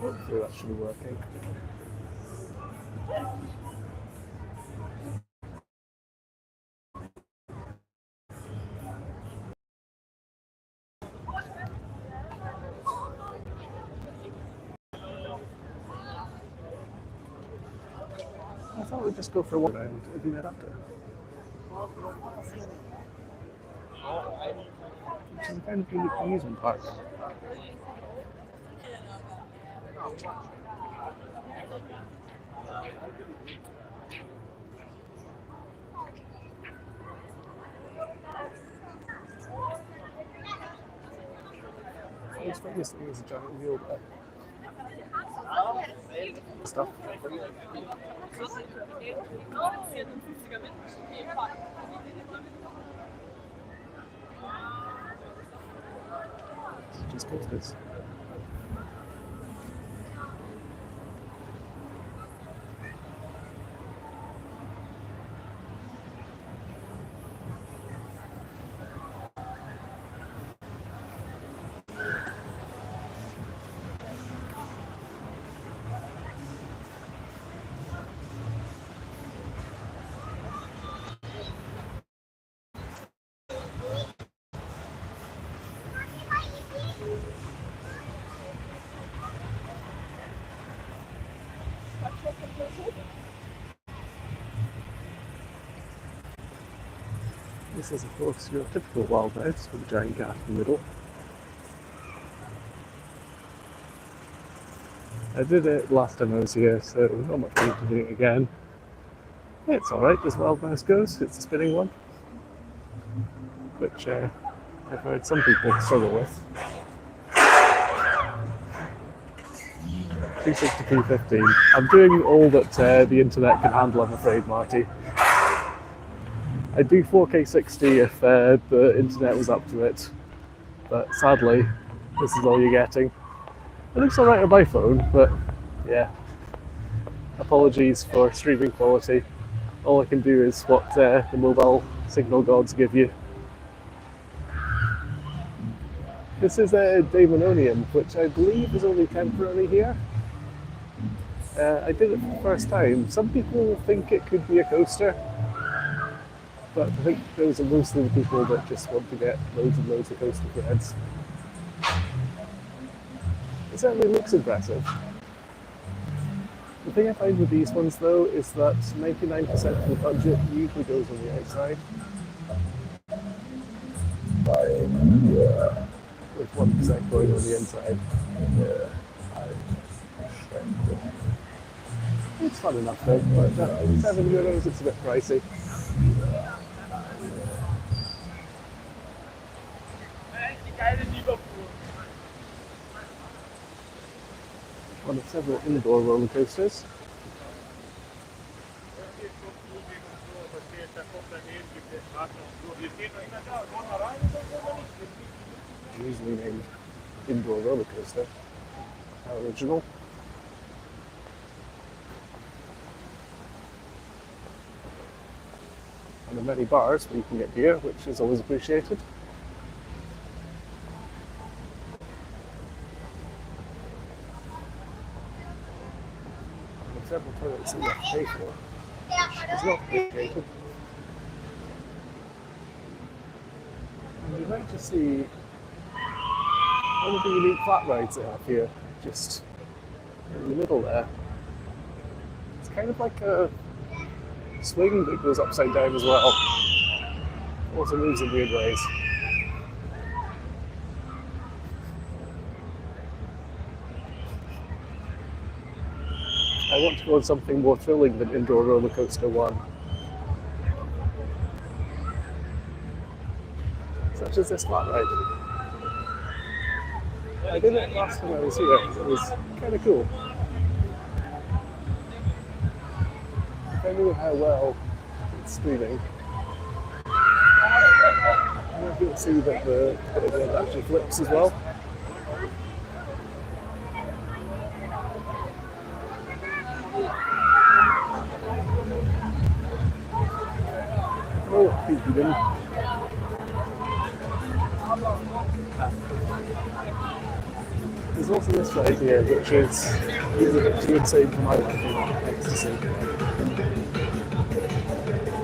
Hopefully that should be working. I thought we'd just go for a walk around Vienna Prater. It's a kind of unique amusement park. It's famously as a giant wheel there. Stuff. Just go to this. This is, of course, your typical wild house with a giant cat in the middle. I did it last time I was here, so not much point to doing it again. It's alright as wild mouse goes, it's a spinning one, which I've heard some people struggle with. 260p15. I'm doing all that the internet can handle, I'm afraid, Marty. I'd do 4K 60 if the internet was up to it, but sadly, this is all you're getting. It looks alright on my phone, but yeah. Apologies for streaming quality. All I can do is what the mobile signal gods give you. This is a Daemononium, which I believe is only temporary here. I did it for the first time. Some people think it could be a coaster, but I think those are mostly the people that just want to get loads and loads of coaster threads. It certainly looks impressive. The thing I find with these ones though is that 99% of the budget usually goes on the outside, with 1% going on the inside. It's fun enough though, but €7, it's a bit pricey. One of several indoor roller coasters. Usually named indoor roller coaster. How original. And there are many bars where you can get beer, which is always appreciated. Several toilets that you have to pay for. It's not appreciated. And you'd like to see one of the unique flat rides they have here, just in the middle there. It's kind of like a swing that goes upside down as well. Also moves in weird ways. I want to go on something more thrilling than Indoor Roller Coaster 1. Such as this flat ride. I did it last time I was here. It was kind of cool. If I knew how well it's streaming, I might be able to see that the board actually flips as well. Oh, I think you didn't. There's also this ride here, which is a bit too insane for my liking ecstasy.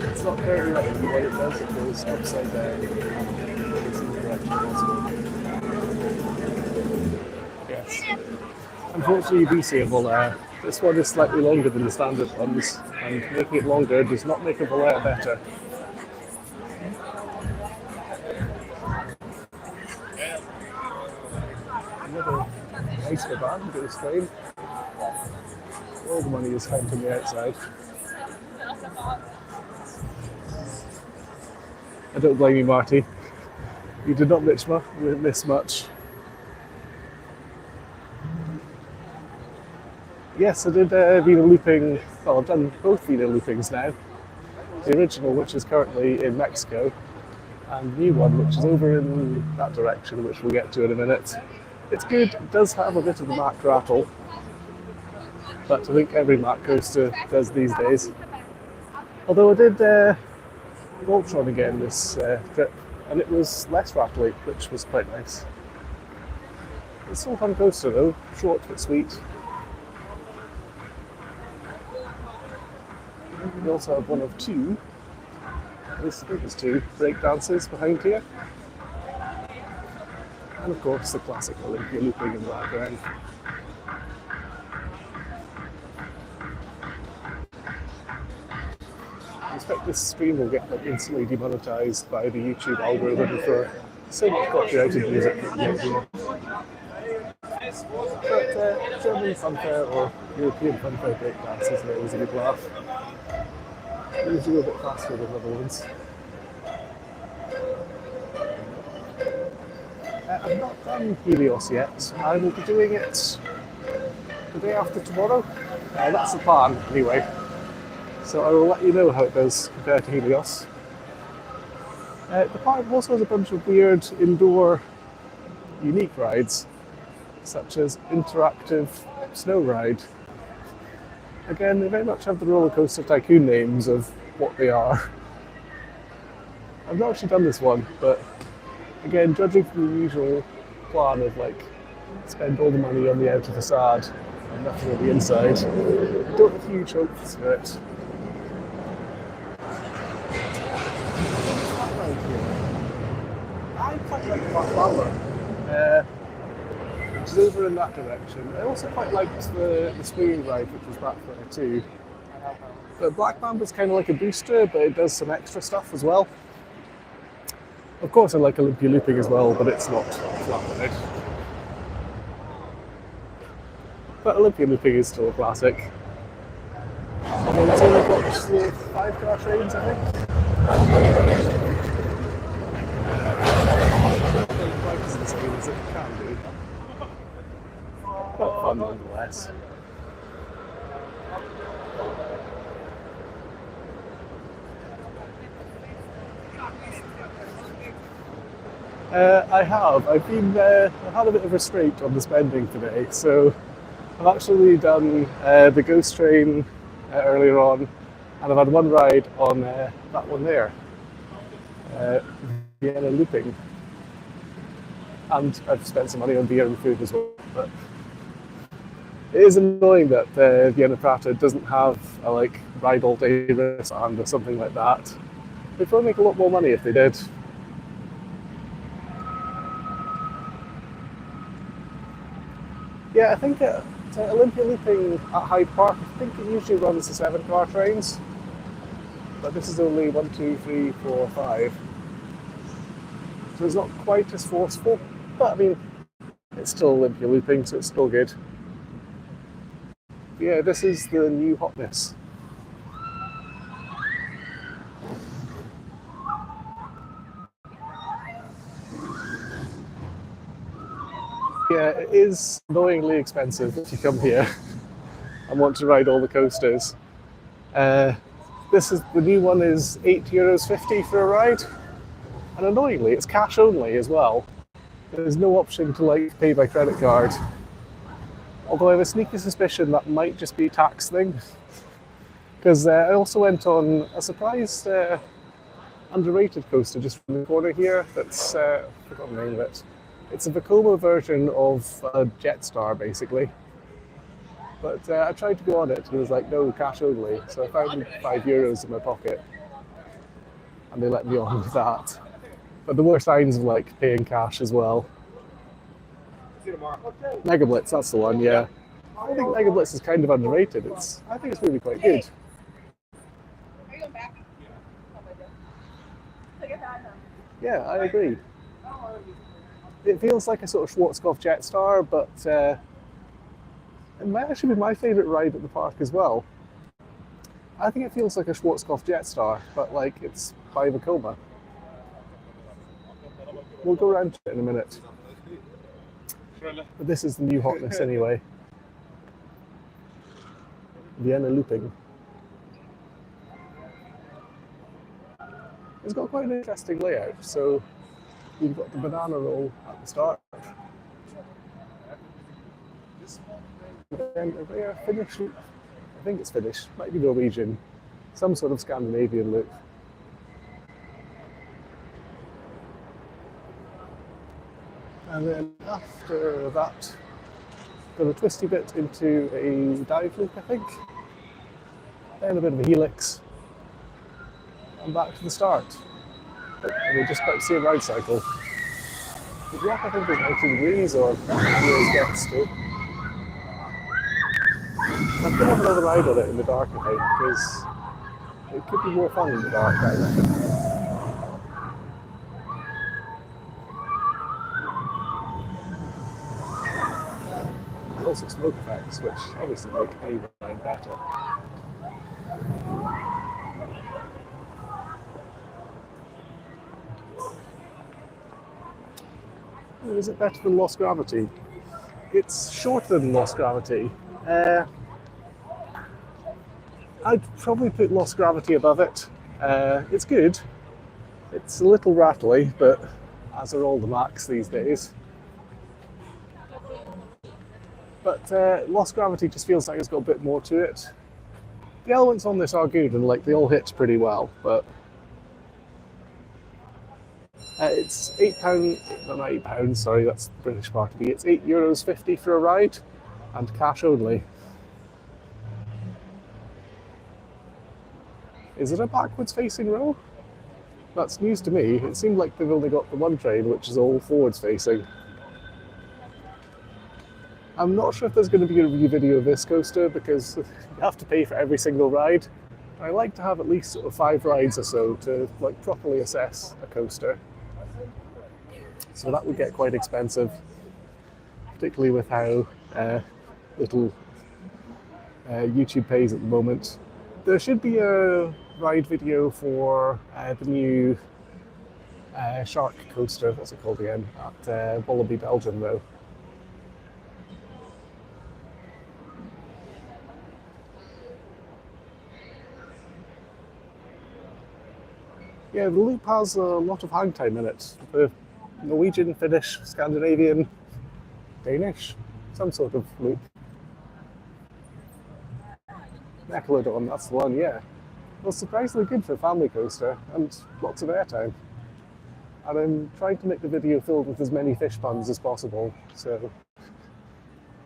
It's not very right, and what it does, it goes upside down and goes in the direction possible. Yes. Unfortunately, you do see a Volair. This one is slightly longer than the standard ones, and making it longer does not make a Volair better. Another nice van, goes train. All the money is found on the outside. I don't blame you, Marty. You did not miss much. Yes, I did Vienna looping. Well, I've done both Vienna loopings now. The original, which is currently in Mexico, and the new one, which is over in that direction, which we'll get to in a minute. It's good. It does have a bit of the Mac rattle, but I think every Mac coaster does these days. Although I did Voltron again this trip, and it was less rattly, which was quite nice. It's still a fun coaster though, short but sweet. We also have one of two, at least I think there's two, break dances behind here. And of course the classic Olympia looping in the background. I expect this stream will get instantly demonetized by the YouTube algorithm for so much copyrighted music that we get here. But German funfair or European funfair breakdances are always a good laugh. They usually go a bit faster than other ones. I've not done Helios yet. I will be doing it the day after tomorrow. That's the plan anyway. So I will let you know how it does compared to Helios. The park also has a bunch of weird indoor unique rides, such as interactive snow ride. Again, they very much have the roller coaster tycoon names of what they are. I've not actually done this one, but again, judging from the usual plan of like spend all the money on the outer facade and nothing on the inside, I don't have huge hopes for it. I quite like Black Mamba, which is over in that direction. I also quite liked the swinging ride, which was back there too. But Black Mamba's kind of like a booster, but it does some extra stuff as well. Of course I like Olympia looping as well, but it's not flat ride. But Olympia looping is still a classic. Although it's only got the 5-car trains, I think. Quite as insane as it can be. But fun nonetheless. I have. I've had a bit of restraint on the spending today, so I've actually done the Ghost Train earlier on, and I've had one ride on that one there, Vienna looping, and I've spent some money on beer and food as well. But it is annoying that Vienna Prater doesn't have a like ride all day restaurant or something like that. They'd probably make a lot more money if they did. Yeah, I think Olympia looping at Hyde Park, I think it usually runs the 7-car trains, but this is only 1, 2, 3, 4, 5. So it's not quite as forceful, but I mean, it's still Olympia looping, so it's still good. But yeah, this is the new hotness. Yeah, it is annoyingly expensive if you come here and want to ride all the coasters. The new one is €8.50 for a ride, and annoyingly, it's cash only as well. There's no option to like pay by credit card. Although I have a sneaky suspicion that might just be a tax thing, because I also went on a surprise underrated coaster just from the corner here. That's I forgot the name of it. It's a Vekoma version of a Jetstar, basically. But I tried to go on it and it was like, no, cash only. So I found €5 in my pocket and they let me on with that. But there were signs of like paying cash as well. Mega Blitz, that's the one, yeah. I think Mega Blitz is kind of underrated. I think it's really quite good. Yeah, I agree. It feels like a sort of Schwarzkopf Jetstar, but it might actually be my favourite ride at the park as well. I think it feels like a Schwarzkopf Jetstar, but like it's by Vekoma. We'll go around to it in a minute. But this is the new hotness anyway. Vienna looping. It's got quite an interesting layout. So you've got the banana roll at the start. And they are Finnish loop. I think it's Finnish, might be Norwegian. Some sort of Scandinavian loop. And then after that, got a twisty bit into a dive loop, I think. Then a bit of a helix. And back to the start. And we're just about to see a ride cycle. The drop, I think, is 90 degrees, or as gets to. I'm going to have another ride on it in the dark, I think, because it could be more fun in the dark, I reckon. Also smoke effects, which obviously make any ride better. Is it better than Lost Gravity? It's shorter than Lost Gravity. I'd probably put Lost Gravity above it. It's good. It's a little rattly, but as are all the Macs these days. But Lost Gravity just feels like it's got a bit more to it. The elements on this are good and like they all hit pretty well, but it's £8, not £8, sorry, that's the British part of me. It's €8.50 for a ride and cash only. Is it a backwards facing row? That's news to me. It seemed like they've only got the one train, which is all forwards facing. I'm not sure if there's going to be a review video of this coaster because you have to pay for every single ride. I like to have at least sort of 5 rides or so to like properly assess a coaster. So that would get quite expensive, particularly with how little YouTube pays at the moment. There should be a ride video for the new shark coaster, what's it called again, at Wallaby, Belgium though. Yeah, the loop has a lot of hang time in it. The Norwegian, Finnish, Scandinavian, Danish, some sort of loop. Megalodon, that's the one, yeah. Well, surprisingly good for a family coaster and lots of airtime. And I'm trying to make the video filled with as many fish puns as possible, so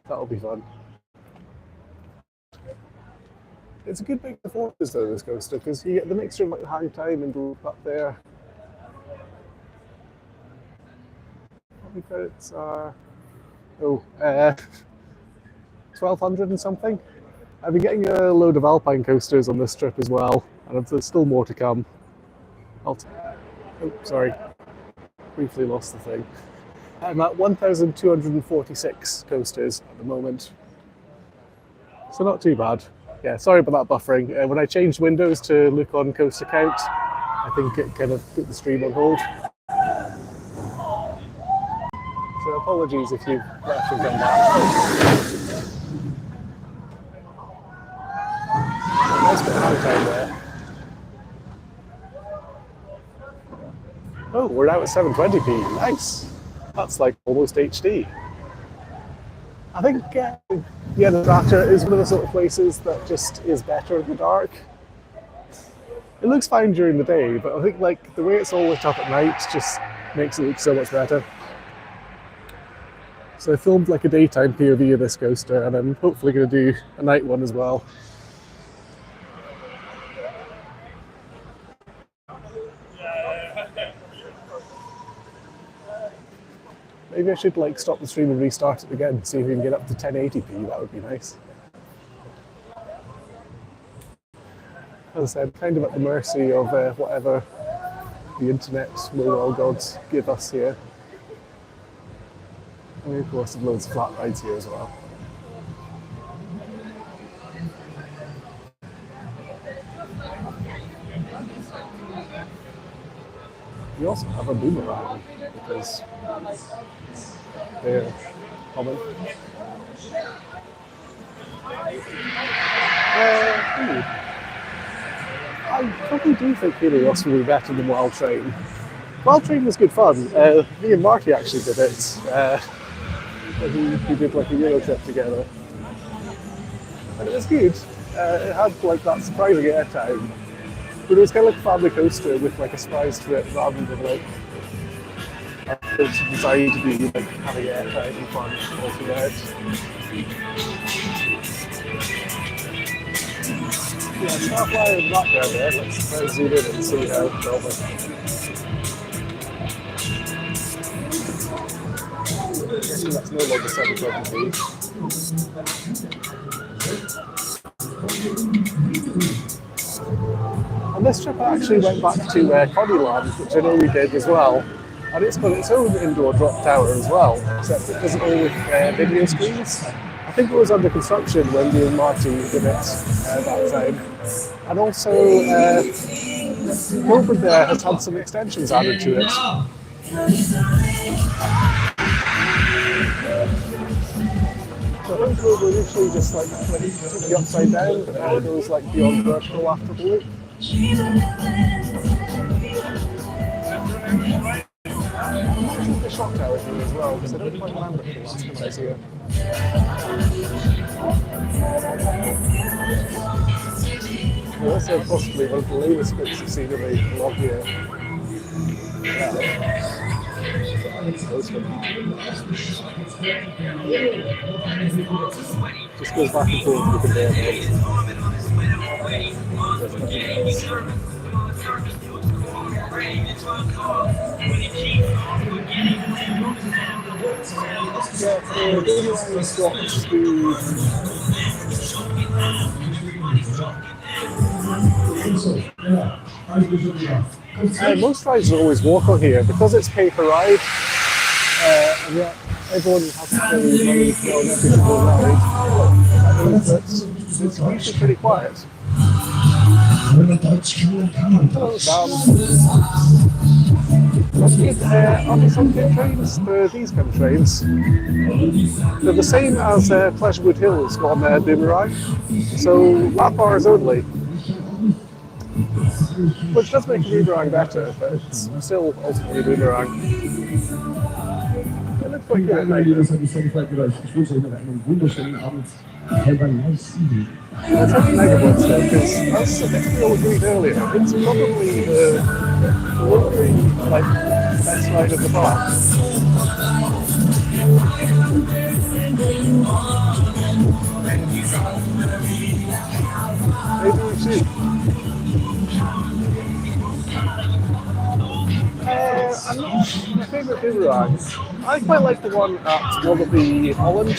that'll be fun. It's a good big performance though, this coaster, because you get the mixture of like hang time and the loop up there. Probably credits are 1,200 and something. I've been getting a load of alpine coasters on this trip as well, and there's still more to come. Sorry, briefly lost the thing. I'm at 1,246 coasters at the moment, so not too bad. Yeah, sorry about that buffering. When I changed windows to look on coaster count, I think it kind of put the stream on hold. So apologies if you've actually done that. Nice bit of hang time there. Oh, we're now at 720p. Nice. That's like almost HD. I think Vienna Prater is one of the sort of places that just is better in the dark. It looks fine during the day, but I think like the way it's all lit up at night just makes it look so much better. So I filmed like a daytime POV of this coaster, and I'm hopefully going to do a night one as well. Maybe I should like stop the stream and restart it again, see if we can get up to 1080p. That would be nice. As I said, kind of at the mercy of whatever the internet mobile gods give us here. And of course, there's loads of flat rides here as well. We also have a boomerang because they're common. I probably do think Helios will be better than Wild Train. Wild Train was good fun. Me and Marty actually did it. We did like a Euro trip together. And it was good. It had like that surprising airtime. But it was kind of like a family coaster with like a surprise to it rather than like a coaster designed to be like having airtime and fun all throughout. Yeah, Starflyer in the background there. Let's zoom in and see how it's going. I guess that's no longer 720p. And this trip I actually went back to Connieland, which I know we did as well. And it's got its own indoor drop tower as well, except it doesn't all with video screens. I think it was under construction when me and Marty did it that time. And also, Wilfred there has had some extensions added to it. So I think we were initially just like the upside down, but now it goes like beyond vertical after the loop. The shot tower thing as well, because I don't quite remember it the last time I was here. Also, possibly one of the latest bits of scenery along here. Just goes back and forth with the conveyor most rides are always walk on here because it's pay per ride. And yet everyone has to pay money for an every single ride. That means that it's usually pretty quiet. Hello, Sam. Are some good trains? They're these kind of trains. They're the same as Pleasurewood Hills on Boomerang, so lap bars only. Which does make a Boomerang better, but it's still ultimately a Boomerang. It looks quite good at night. Let's have Megabots though, because as I think we all agreed earlier, it's probably the best ride of the park. Maybe we should. I'm not my favourite Boomerang. I quite like the one at Wallaby Holland.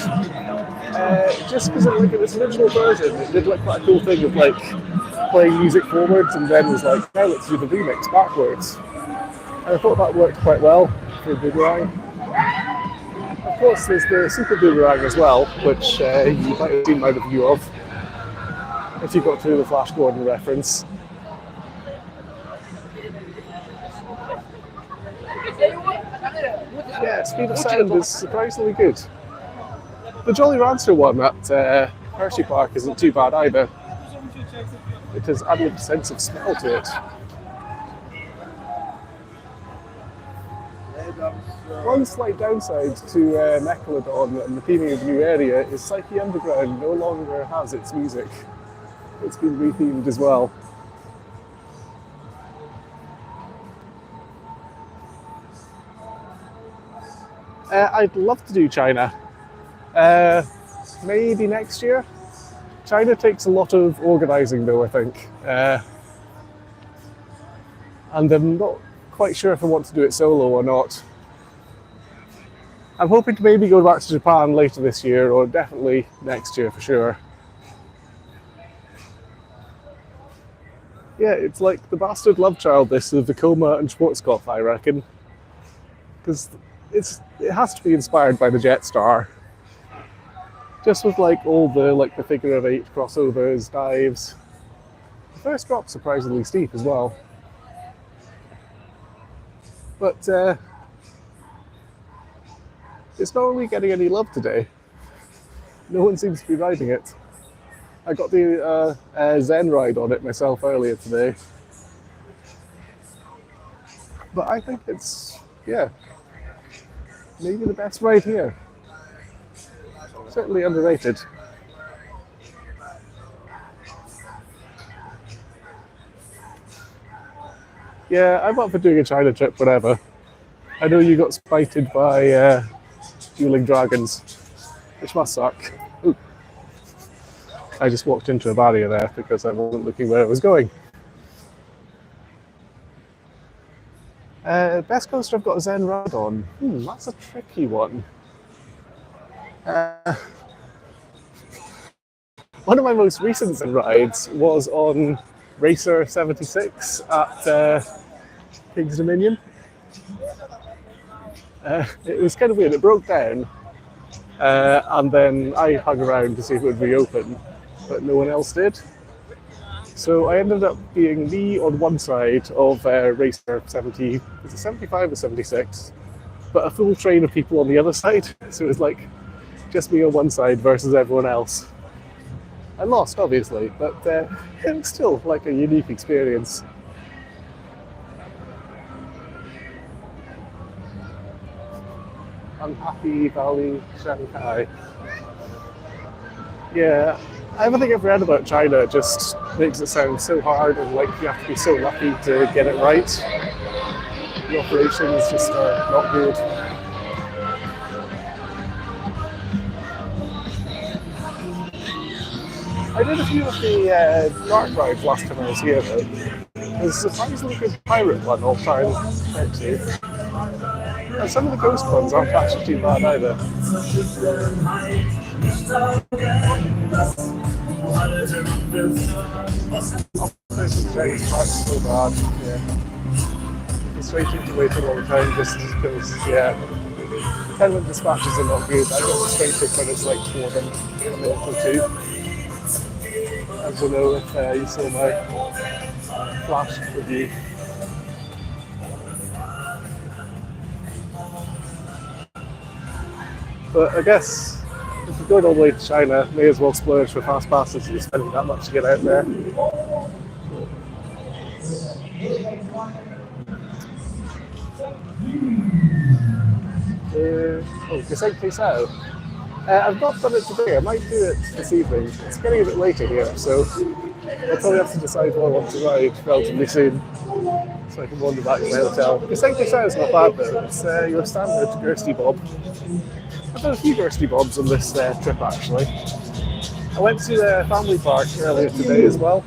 Just because like in its original version, it did like quite a cool thing of like playing music forwards and then was like, now let's do the remix backwards. And I thought that worked quite well for a Boomerang. Of course, there's the Super Boomerang as well, which you might have seen my review of, if you got through the Flash Gordon reference. Yeah, speed of sound is surprisingly good. The Jolly Rancher one at Hershey Park isn't too bad either. It has added a sense of smell to it. One slight downside to Megalodon and the theming of the new area is Psyche Underground no longer has its music. It's been rethemed as well. I'd love to do China. Maybe next year. China takes a lot of organising though, I think. And I'm not quite sure if I want to do it solo or not. I'm hoping to maybe go back to Japan later this year, or definitely next year for sure. Yeah, it's like the bastard love child, this of Vekoma and Schwarzkopf, I reckon. Because it has to be inspired by the Jetstar. Just with like all the figure of 8 crossovers, dives. The first drop's surprisingly steep as well. But it's not really getting any love today. No one seems to be riding it. I got the Zen ride on it myself earlier today. But I think it's, yeah, maybe the best ride here. Certainly underrated. Yeah, I'm up for doing a China trip, whatever. I know you got spited by dueling dragons, which must suck. Ooh. I just walked into a barrier there because I wasn't looking where I was going. Best coaster I've got a Zen ride on. That's a tricky one. One of my most recent Zen rides was on Racer 76 at King's Dominion. It was kind of weird. It broke down, and then I hung around to see if it would reopen, but no one else did. So I ended up being me on one side of Racer 70, is it 75 or 76? But a full train of people on the other side. So it was like just me on one side versus everyone else. I lost, obviously, but it was still like a unique experience. Unhappy Valley, Shanghai. Yeah, everything I've read about China just makes it sound so hard, and like you have to be so lucky to get it right. The operations just are not good. I did a few of the dark rides last time I was here though. There's a surprisingly good pirate one I'll try and head to. And some of the ghost ones aren't actually too bad either. That's so bad, yeah. Frustrating to wait a long time just because, yeah, Penguin dispatches are not good. I get frustrated when it's like more than a minute or two. I don't know if you saw my flash review. But I guess if you're going all the way to China, may as well splurge for fast passes if you're spending that much to get out there. Gesegte Sao. I've not done it today. I might do it this evening. It's getting a bit later here, so I'll probably have to decide what I want to ride relatively soon, so I can wander back to my hotel. Gesegte Sao is not bad though. It's your standard Gersty Bob. I've done a few Gersty Bobs on this trip actually. I went to the family park earlier today as well,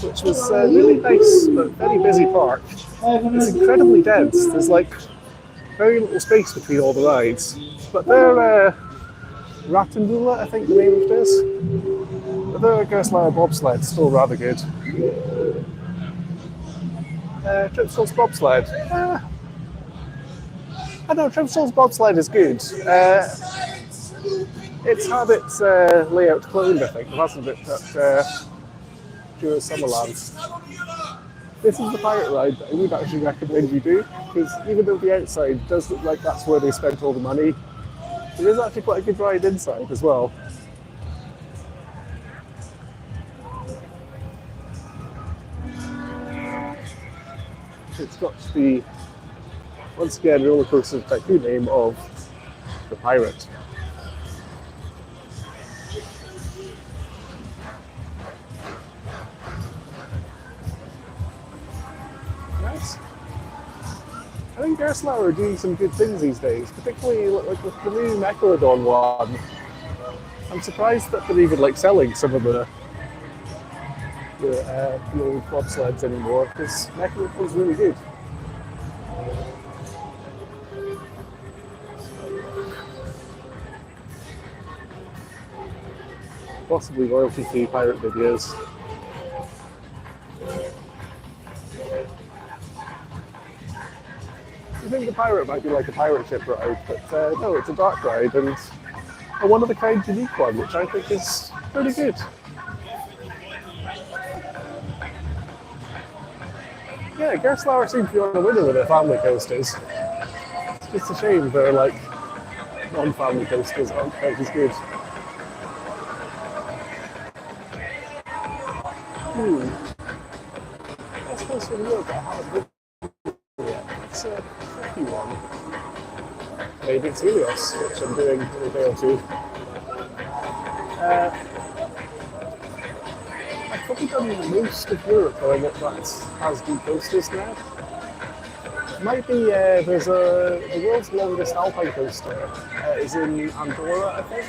which was a really nice but very busy park. It's incredibly dense. There's like very little space between all the rides, but they're Rattendula, I think the name of it is. But the Gerstlauer bobsled is still rather good. Tripsall's bobsled. I know Tripsall's bobsled is good. It's had its layout cloned, I think, hasn't it, at Jura Summerland. This is the pirate ride that I would actually recommend you do, because even though the outside does look like that's where they spent all the money, it is actually quite a good ride inside as well. It's got the, once again, roller coaster tycoon name of the pirate. Nice. I think think Gerstlauer are doing some good things these days, particularly like with the new Megalodon one. I'm surprised that they're even like selling some of the old bobsleds anymore, because Megalodon's really good. Possibly royalty-free pirate videos. I think the pirate might be like a pirate ship ride, but no, it's a dark ride and a one-of-a-kind unique one, which I think is pretty good. Yeah, Gerstlauer seems to be on a winner with their family coasters. It's just a shame their like non-family coasters aren't quite as good. I suppose for the look, I haven't been yet. It's a tricky one. Maybe it's Helios, which I'm doing in a day or two. I've probably done most of Europe going up that has good coasters now. Might be, there's the world's longest alpine coaster is in Andorra, I think.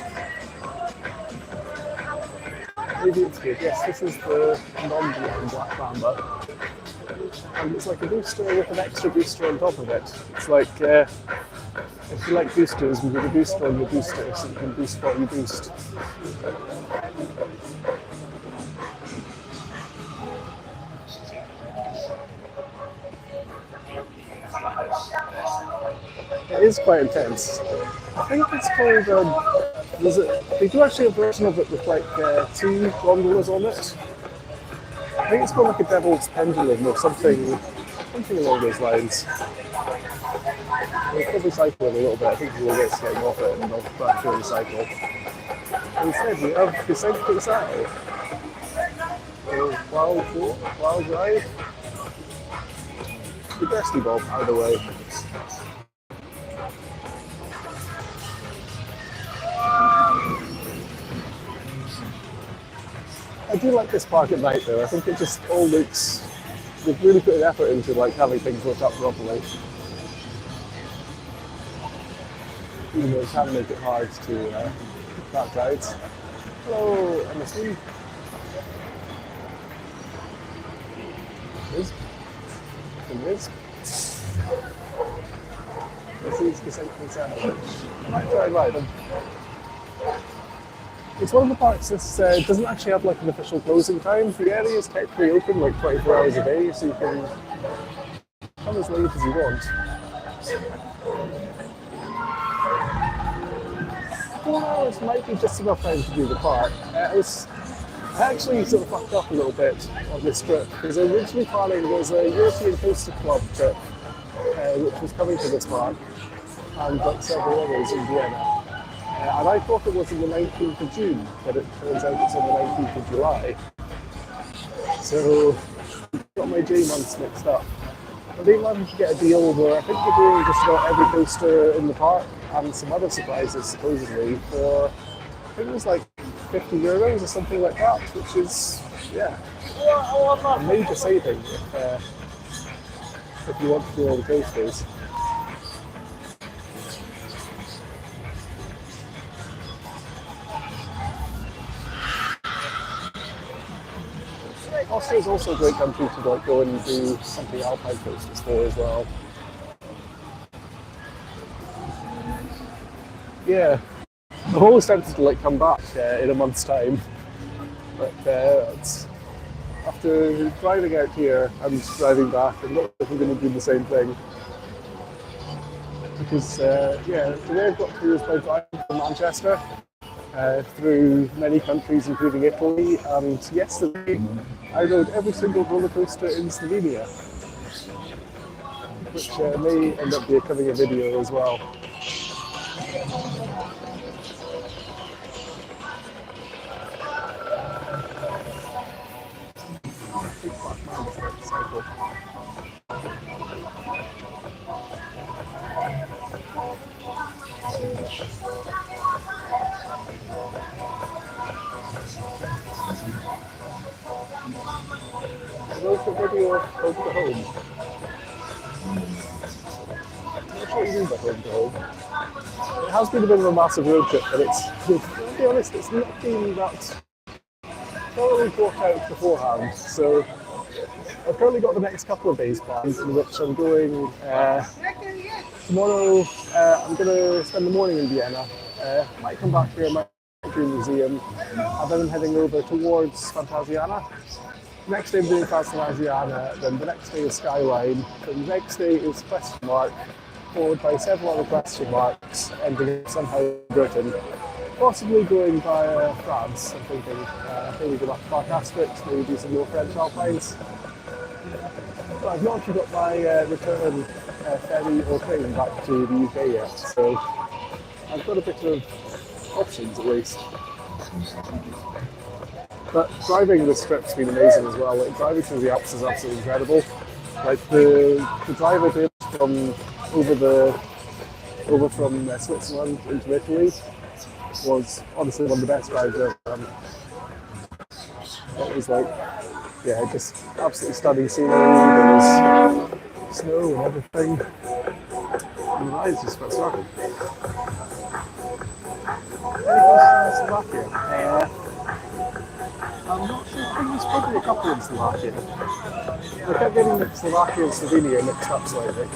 Maybe it's good. Yes, this is the non-beyond Black Mamba. And it's like a booster with an extra booster on top of it. It's like, if you like boosters, you get a booster on your booster, so you can boost while you boost. It is quite intense. I think it's called, they do actually have a version of it with like 2 gondolas on it. I think it's called like a Devil's Pendulum or something along those lines. We'll probably cycle it a little bit. I think we'll get getting off it and I'll back through the cycle. Instead, we have Descent to the Saddle. Wild Ride. The Bestie Bob, either way. I do like this park at night though. I think it just all looks, they've really put an effort into like having things lit up properly. Even though it can make it hard to dark rides. Hello, MSV. Riz. This is Descent to the Saddle, which I might try and ride them. It's one of the parks that doesn't actually have like an official closing time. The area is technically open like 24 hours a day, so you can come as late as you want. 4 hours might be just enough time to do the park. I actually sort of fucked up a little bit on this trip because originally planning was a European Coaster Club trip, which was coming to this park, and like several others in Vienna. And I thought it was on the 19th of June, but it turns out it's on the 19th of July. So, got my J months mixed up. I think I managed to get a deal where I think they're doing just about every coaster in the park and some other surprises supposedly for, I think it was like €50 or something like that, which is, yeah, a major saving if you want to do all the coasters. Austria is also a great country to like go and do something alpine coasters for as well. Yeah, I'm always tempted to like come back in a month's time, but after driving out here and driving back, I'm not sure if I'm going to do the same thing. Because yeah, the way I've got through is by driving from Manchester through many countries, including Italy, and yesterday I rode every single roller coaster in Slovenia, which may end up becoming a video as well. There's the video of the home. not sure what you mean by home to home. It has been a bit of a massive road trip, but to be honest, it's not been that thoroughly thought out beforehand. So I've currently got the next couple of days planned, in which I'm going tomorrow. I'm going to spend the morning in Vienna. Might come back here, might go to the museum, and then I'm heading over towards Phantasiana. Next day I'm doing Phantasiana, then the next day is Skyline, then the next day is Question Mark, followed by several other question marks, ending up somehow Britain. Possibly going via France, I'm thinking. Maybe go back to Park Asterix, maybe do some more French Alpines. But I've not actually got my return ferry or train back to the UK yet, so I've got a bit of options at least. But driving this trip's been amazing as well. Like, driving through the Alps is absolutely incredible. Like the drive I did from over from Switzerland into Italy was honestly one of the best drives I've ever done. It was like, yeah, just absolutely stunning scenery. There was snow and everything. And the ride's just about started. Slovakia. I'm not sure, I think there's probably a couple in Slovakia. I kept getting Slovakia and Slovenia mixed up slightly.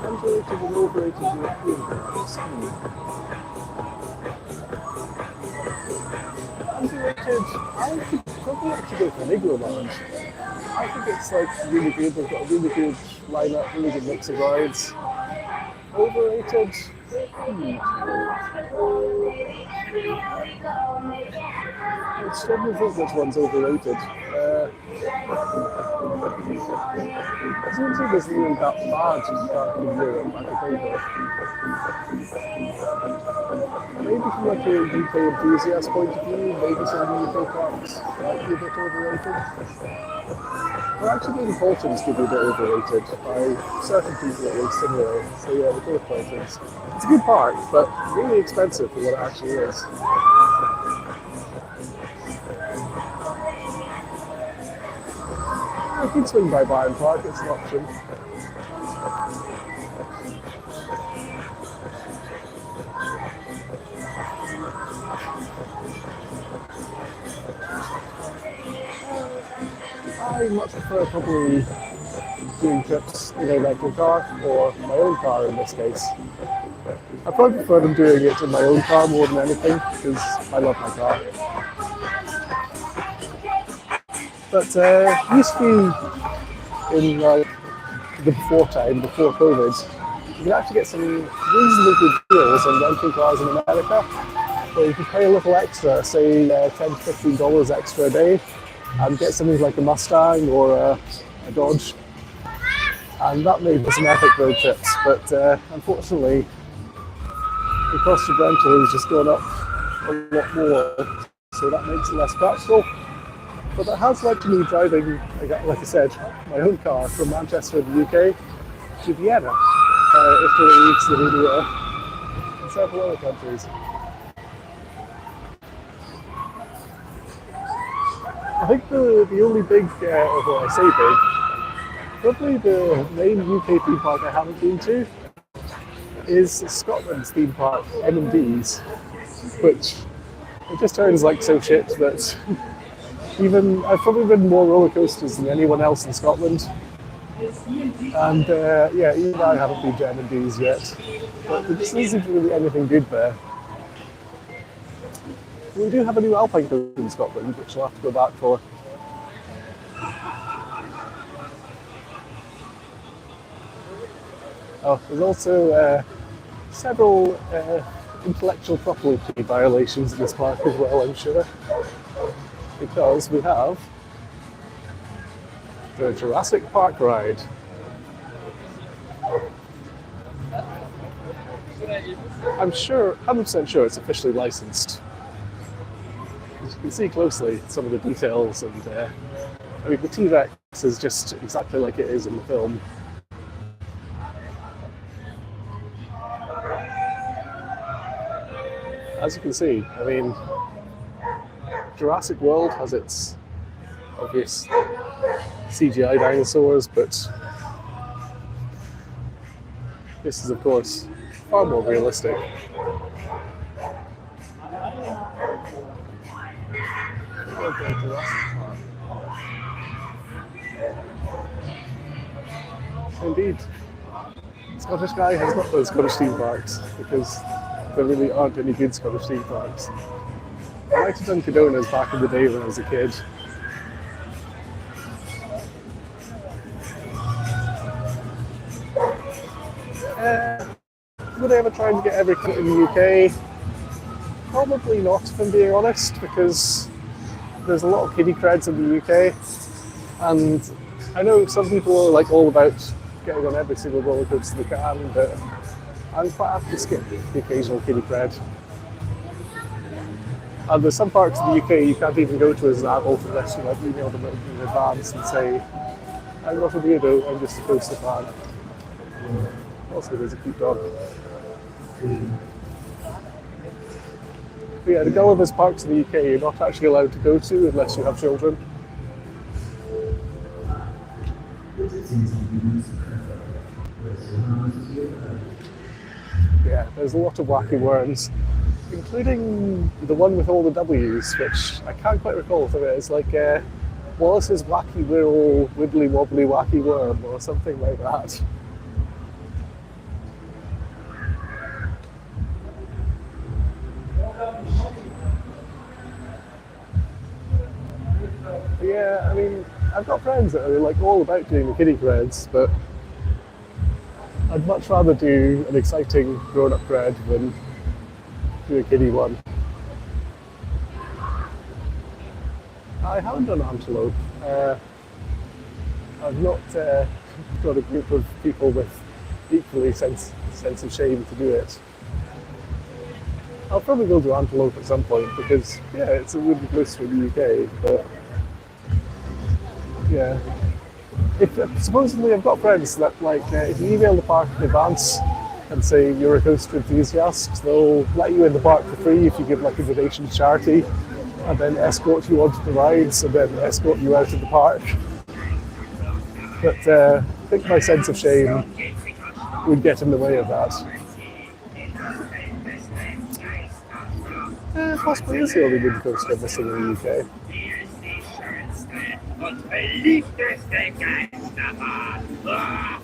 Underrated and overrated European brands. Underrated, I could probably actually go for an Igloo Lounge. I think it's like really good, they've got a really good lineup, really good mix of rides. Overrated? I'm struggling to think which one's overrated. I don't think there's even that bad in Europe, I could think of. Maybe from like a UK enthusiast point of view, maybe some UK parks might be a bit overrated. Well, actually, maybe Bolton's could be a bit overrated by certain people at least anyway. So yeah, the both Boltons. It's a good park, but really expensive for what it actually is. I could swing by Bayern Park, it's an option. I much prefer probably doing trips in a rental car or my own car in this case. I probably prefer them doing it in my own car more than anything because I love my car. But used to be in like the before time, before COVID, you could actually get some reasonably good deals on rental cars in America. So you could pay a little extra, say $10 to $15 extra a day, and get something like a Mustang or a Dodge. And that made for some epic road trips, but unfortunately the cost of rental has just gone up a lot more, so that makes it less practical. But that has led to me driving, like I said, my own car from Manchester in the UK to Vienna, Italy, Slovenia, and several other countries. I think the only big, well, I say big, probably the main UK theme park I haven't been to is Scotland's theme park, M&D's, which it just turns like so shit that even I've probably ridden more roller coasters than anyone else in Scotland, and yeah, even I haven't been to M&D's yet, but there just isn't really anything good there. We do have a new Alpine coaster in Scotland, which we'll have to go back for. Oh, there's also several intellectual property violations in this park as well, I'm sure. Because we have the Jurassic Park ride. I'm sure, 100% sure it's officially licensed. As you can see closely some of the details, and I mean the T-Rex is just exactly like it is in the film. As you can see, I mean, Jurassic World has its obvious CGI dinosaurs, but this is, of course, far more realistic. Indeed. Scottish Guy has not those Scottish theme parks because there really aren't any good Scottish theme parks. I liked Duncadona's back in the day when I was a kid. Would I ever try and get everything in the UK? Probably not, if I'm being honest, because there's a lot of kiddie creds in the UK, and I know some people are like all about getting on every single roller coaster they can, but I'm quite happy to skip the occasional kiddie cred. And there's some parks in the UK you can't even go to as an adult unless you like email them in advance and say, I'm not a weirdo, I'm just a coaster fan. Also, there's a cute dog. But yeah, the Gulliver's parks in the UK you're not actually allowed to go to unless you have children. Yeah, there's a lot of wacky worms, including the one with all the W's, which I can't quite recall if it is like Wallace's Wacky Whirl Wibbly Wobbly Wacky Worm or something like that. Yeah, I mean, I've got friends that are like all about doing the kiddie creds, but I'd much rather do an exciting grown-up cred than do a kiddie one. I haven't done Antelope. I've not got a group of people with equally sense of shame to do it. I'll probably go to Antelope at some point because, yeah, it's a wooden coaster in the UK, but yeah. Supposedly I've got friends that like if you email the park in advance and say you're a coaster enthusiast, they'll let you in the park for free if you give like a donation to charity, and then escort you onto the rides and then escort you out of the park. But I think my sense of shame would get in the way of that. Possibly is the only wooden coaster missing in the UK.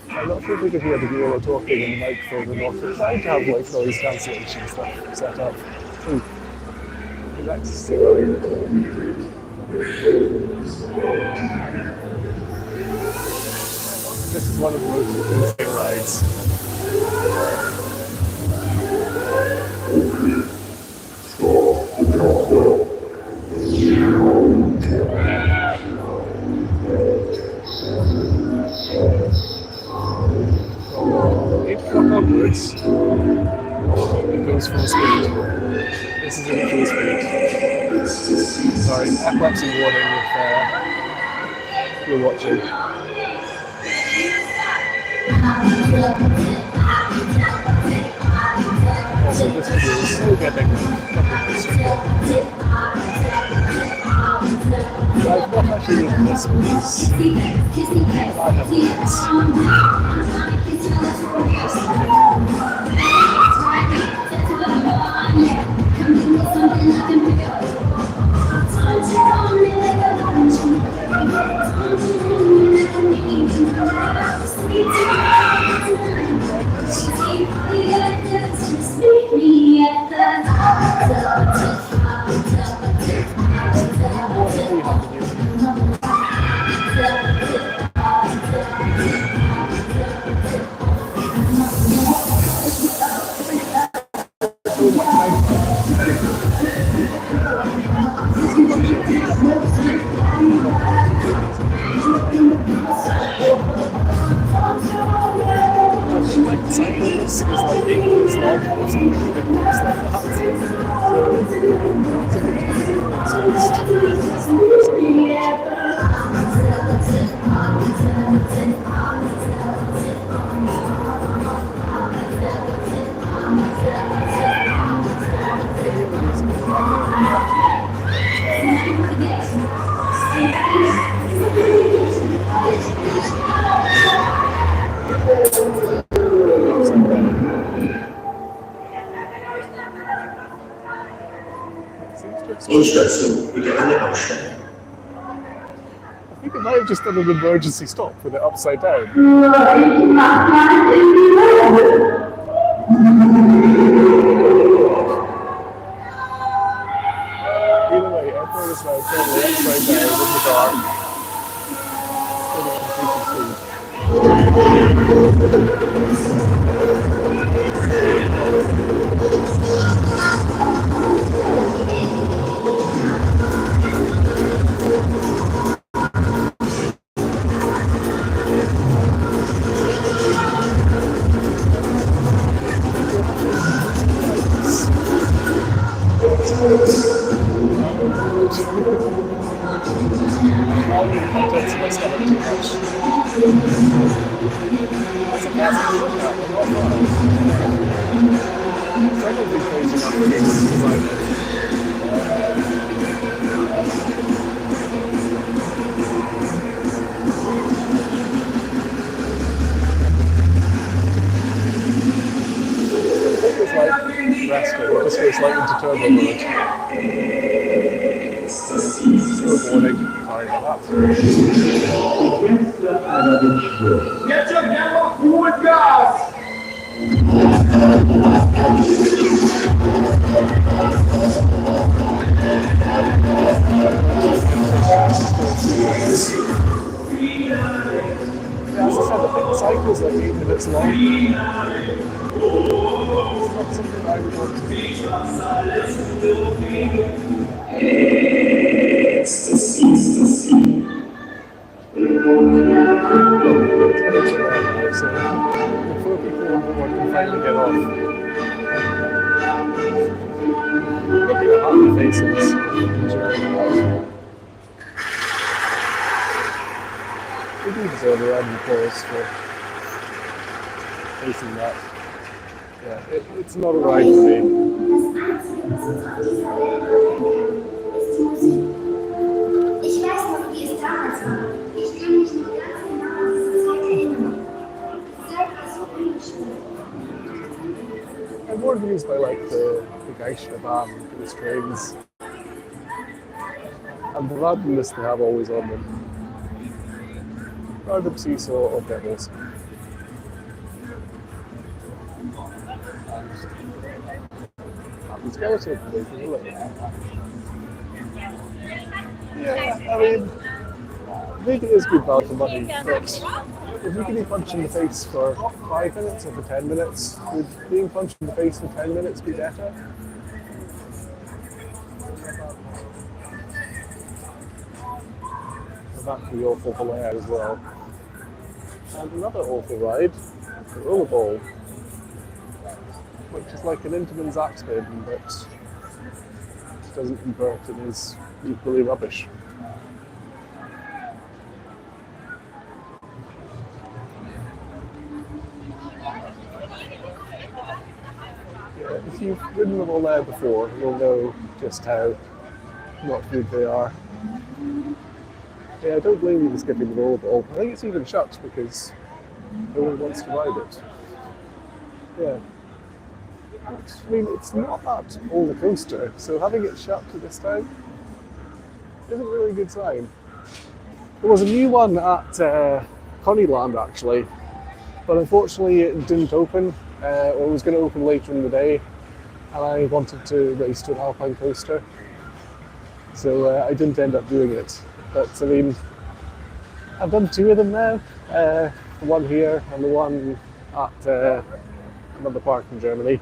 I'm not sure if we could hear the viola talking in the microphone or not. We're trying to have like noise cancellation stuff set up. That's silly. This is one of the most interesting rides. Onwards, it goes full speed. This is in full speed. Sorry, epilepsy warning if you're watching. Also, this video is still getting I've not actually used this because I have this. Endstation, bitte alle aussteigen. I think it might have just done an emergency stop with it upside down. Either way, airport is now totally upside down in the dark. Pretty increasing speed. I'll leave the contents of my stomach too much. That's a classic to look at, but not bad. Probably crazy enough to be design it. It feels like resting, it just goes like into turbo mode. Still warning, sorry about that. Jetzt schon einfach gut Gas! Yeah, as I said, I think the cycle's like 8 minutes long. It's not something I would want to do. So before people on board can finally get off. Looking at happy faces. We do deserve a round of applause for facing that. Yeah, it's not a ride for me. Ich weiß noch, wie es damals war. Ich kann mich noch ganz genau an diese Zeit erinnern. Die Zeit war so ungeschwingt. I'm more amused by like the Geisha these trains and the randomness they have always on them. Random seesaw of devils. Happy skeleton, isn't it? Yeah, I mean, maybe it is good value for money, but if you can be punched in the face for 5 minutes or for 10 minutes, would being punched in the face for 10 minutes be better? And that could be awful for layout as well. And another awful ride, the rollerball, which is like an Interman's axe spin, but doesn't convert and is equally rubbish. Yeah, if you've ridden them all there before, you'll know just how not good they are. Yeah, I don't blame you for skipping the rollerball. I think it's even shut because no one wants to ride it. Yeah. I mean, it's not that old a coaster, so having it shut at this time isn't really a good sign. There was a new one at Coneyland actually, but unfortunately it didn't open, or it was going to open later in the day, and I wanted to race to an alpine coaster, so I didn't end up doing it. But I mean, I've done 2 of them now, the one here and the one at another park in Germany.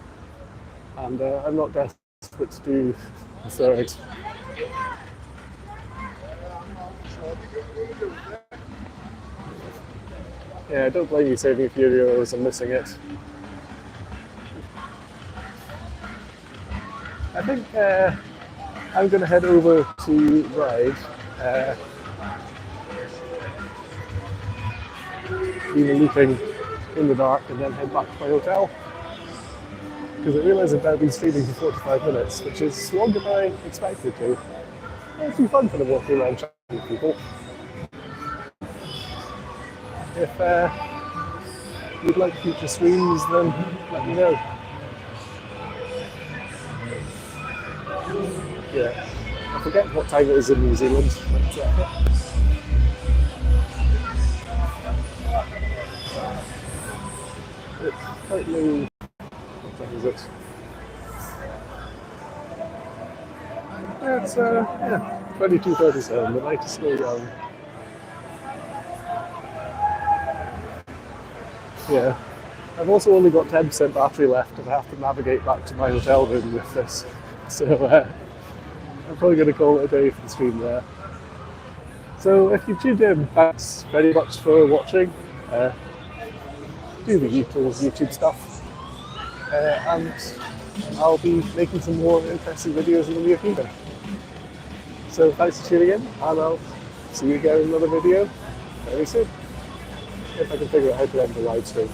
And I'm not desperate to do a third. Yeah, I don't blame you saving a few euros and missing it. I think I'm going to head over to ride even looping in the dark and then head back to my hotel. Because I realise I've now been streaming for 45 minutes, which is longer than I expected to. It's been fun for the walking around chatting with people. If you'd like future streams, then let me know. Yeah. I forget what time it is in New Zealand. But, it's currently, what time is it? It's 22:37. The night is still young. Yeah. I've also only got 10% battery left and I have to navigate back to my hotel room with this. So I'm probably going to call it a day for the stream there. So if you tuned in, thanks very much for watching. Do the usual YouTube stuff. And I'll be making some more interesting videos in the near future. So thanks for tuning in, and I'll see you again in another video very soon. If I can figure out how to end the live stream.